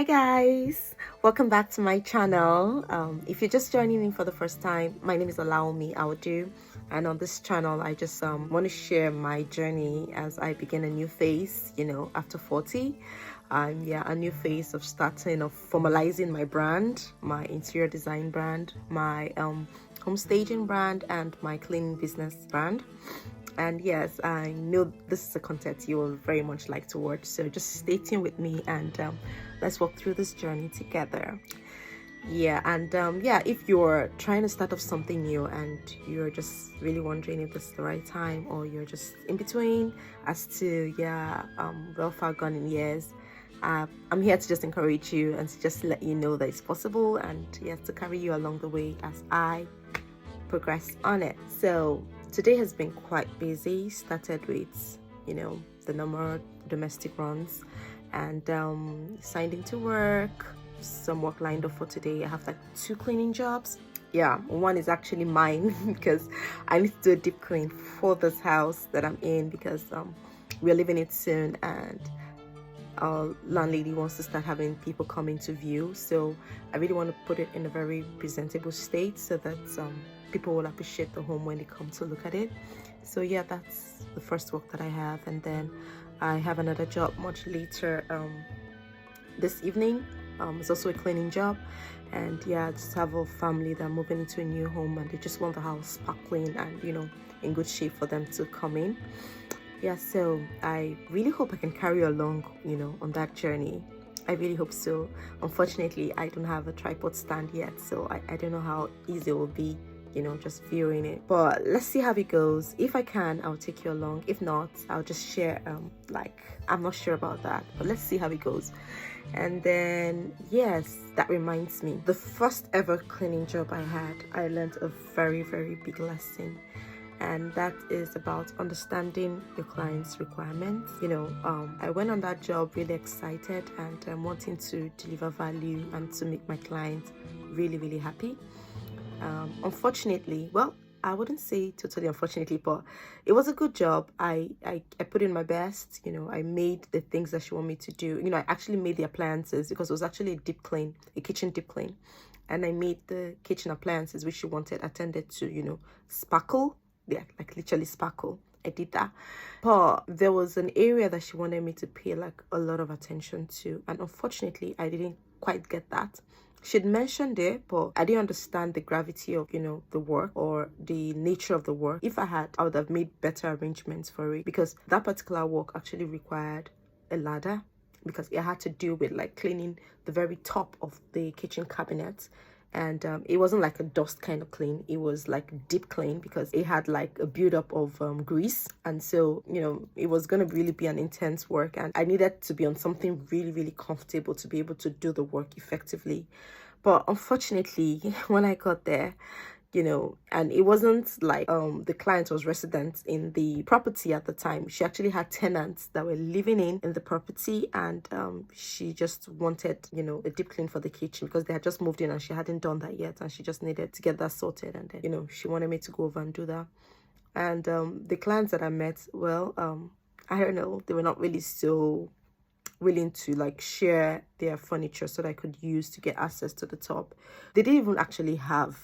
Hi guys, welcome back to my channel. If you're just joining in for the first time, my name is Alaomi Audu, and on this channel I just want to share my journey as I begin a new phase, after 40. Yeah, a new phase of starting of formalizing my brand, my interior design brand, my home staging brand, and my cleaning business brand. And yes, I know this is a content you will very much like to watch, so just stay tuned with me and let's walk through this journey together. Yeah, and yeah, if you're trying to start off something new and you're just really wondering if this is the right time, or you're just in between as to well far gone in years, I'm here to just encourage you and to just let you know that it's possible, and yes, to carry you along the way as I progress on it. So today has been quite busy. Started with the normal domestic runs, and signed into work. Some work lined up for today. I have like 2 cleaning jobs. Yeah, one is actually mine because I need to do a deep clean for this house that I'm in, because we're leaving it soon, and our landlady wants to start having people coming to view. So I really want to put it in a very presentable state so that people will appreciate the home when they come to look at it. So yeah, that's the first work that I have, and then I have another job much later this evening. It's also a cleaning job, and yeah, I just have a family that are moving into a new home, and they just want the house sparkling and in good shape for them to come in. Yeah, so I really hope I can carry you along on that journey. I really hope so. Unfortunately, I don't have a tripod stand yet, so I don't know how easy it will be just viewing it, but let's see how it goes. If I can, I'll take you along. If not, I'll just share I'm not sure about that, but let's see how it goes. And then yes, that reminds me, the first ever cleaning job I had, I learned a very, very big lesson, and that is about understanding your client's requirements. I went on that job really excited and wanting to deliver value and to make my client really, really happy. Unfortunately, well, I wouldn't say totally unfortunately, but it was a good job. I put in my best. I made the things that she wanted me to do. I actually made the appliances, because it was actually a kitchen deep clean, and I made the kitchen appliances which she wanted attended to, sparkle. Yeah, like literally sparkle. I did that, but there was an area that she wanted me to pay like a lot of attention to, and unfortunately I didn't quite get that. She'd mentioned it, but I didn't understand the gravity of the work or the nature of the work. If I had, I would have made better arrangements for it, because that particular work actually required a ladder, because it had to do with like cleaning the very top of the kitchen cabinet. And it wasn't like a dust kind of clean, it was like deep clean, because it had like a buildup of grease, and so it was going to really be an intense work, and I needed to be on something really, really comfortable to be able to do the work effectively. But unfortunately, when I got there, and it wasn't like the client was resident in the property at the time. She actually had tenants that were living in the property, and she just wanted a deep clean for the kitchen, because they had just moved in and she hadn't done that yet, and she just needed to get that sorted. And then she wanted me to go over and do that. And the clients that I met, well, I don't know, they were not really so willing to like share their furniture so that I could use to get access to the top. They didn't even actually have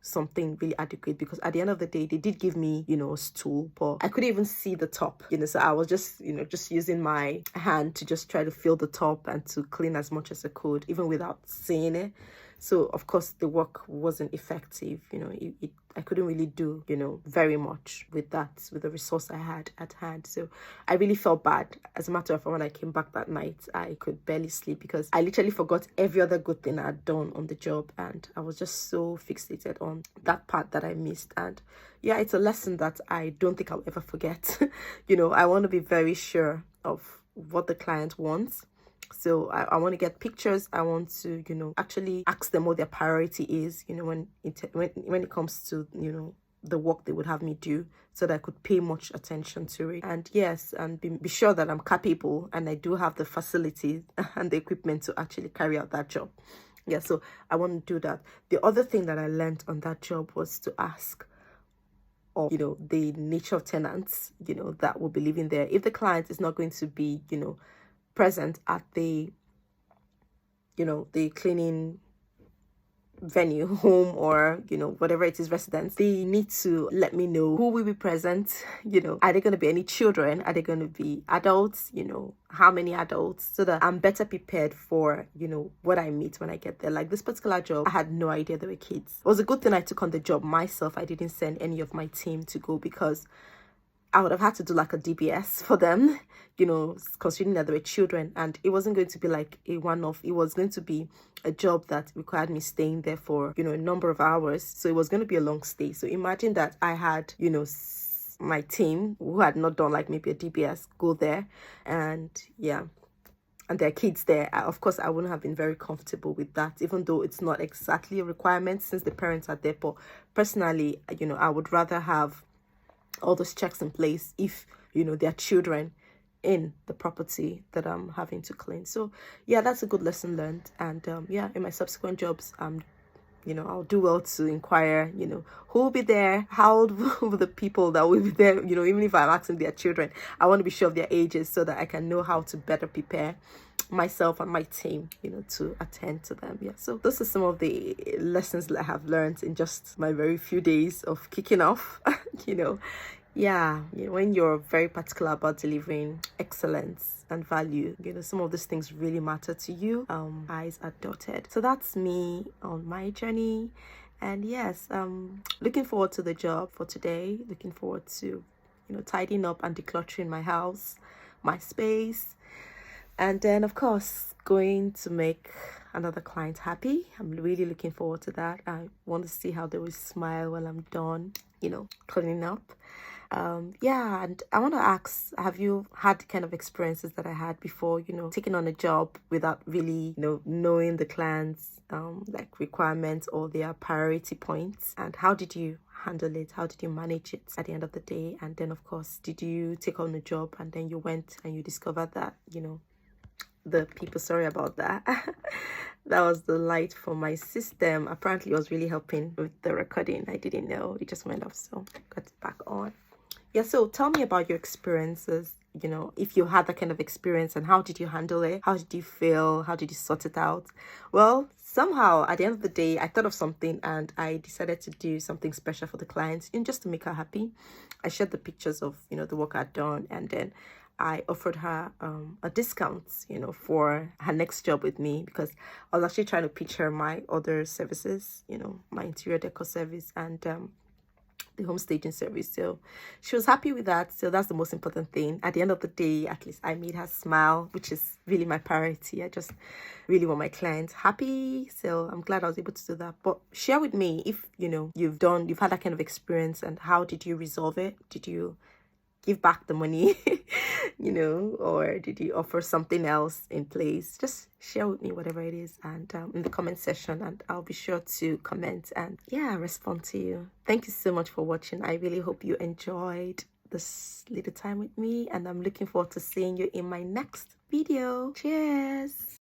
something really adequate, because at the end of the day they did give me a stool, but I couldn't even see the top, so I was just just using my hand to just try to feel the top and to clean as much as I could, even without seeing it. So of course the work wasn't effective. I couldn't really do very much with the resource I had at hand. So I really felt bad. As a matter of fact, when I came back that night, I could barely sleep, because I literally forgot every other good thing I had done on the job, and I was just so fixated on that part that I missed. And yeah, it's a lesson that I don't think I'll ever forget. I want to be very sure of what the client wants. So I want to get pictures. I want to actually ask them what their priority is when it comes to the work they would have me do, so that I could pay much attention to it. And yes, and be sure that I'm capable and I do have the facilities and the equipment to actually carry out that job. Yeah, so I want to do that. The other thing that I learned on that job was to ask of the nature of tenants that will be living there. If the client is not going to be present at the you know, the cleaning venue, home, or you know, whatever it is, residence, they need to let me know who will be present. You know, are there going to be any children, are there going to be adults, you know, how many adults, so that I'm better prepared for, you know, what I meet when I get there. Like this particular job, I had no idea there were kids. It was a good thing I took on the job myself. I didn't send any of my team to go, because I would have had to do like a DBS for them, you know, considering that there were children, and it wasn't going to be like a one-off. It was going to be a job that required me staying there for, you know, a number of hours. So it was going to be a long stay. So imagine that I had, you know, my team who had not done like maybe a DBS go there, and yeah, and their kids there. Of course, I wouldn't have been very comfortable with that, even though it's not exactly a requirement since the parents are there. But personally, you know, I would rather have all those checks in place if, you know, there are children in the property that I'm having to clean. So yeah, that's a good lesson learned. And yeah, in my subsequent jobs, you know, I'll do well to inquire, you know, who will be there, how old will the people that will be there, you know, even if I'm asking their children, I want to be sure of their ages so that I can know how to better prepare myself and my team, you know, to attend to them. Yeah, so those are some of the lessons that I have learned in just my very few days of kicking off. You know, yeah, you know, when you're very particular about delivering excellence and value, you know, some of these things really matter to you. I's are dotted. So that's me on my journey. And yes, looking forward to the job for today. Looking forward to, you know, tidying up and decluttering my house, my space, and then of course going to make another client happy. I'm really looking forward to that. I want to see how they will smile when I'm done, you know, cleaning up. Yeah, and I want to ask, have you had kind of experiences that I had before, you know, taking on a job without really, you know, knowing the client's like requirements or their priority points? And how did you handle it? How did you manage it at the end of the day? And then of course, did you take on a job and then you went and you discovered that, you know, the people, sorry about that, that was the light for my system. Apparently it was really helping with the recording. I didn't know, it just went off, so I got it back on. Yeah, so tell me about your experiences, you know, if you had that kind of experience, and how did you handle it? How did you feel? How did you sort it out? Well, somehow at the end of the day, I thought of something and I decided to do something special for the client, and just to make her happy. I shared the pictures of, you know, the work I'd done, and then I offered her a discount, you know, for her next job with me, because I was actually trying to pitch her my other services, you know, my interior decor service and the home staging service. So she was happy with that. So that's the most important thing. At the end of the day, at least I made her smile, which is really my priority. I just really want my clients happy. So I'm glad I was able to do that. But share with me if, you know, you've had that kind of experience, and how did you resolve it? Did you give back the money, you know, or did you offer something else in place? Just share with me whatever it is, and in the comment section, and I'll be sure to comment and yeah, respond to you. Thank you so much for watching. I really hope you enjoyed this little time with me, and I'm looking forward to seeing you in my next video. Cheers.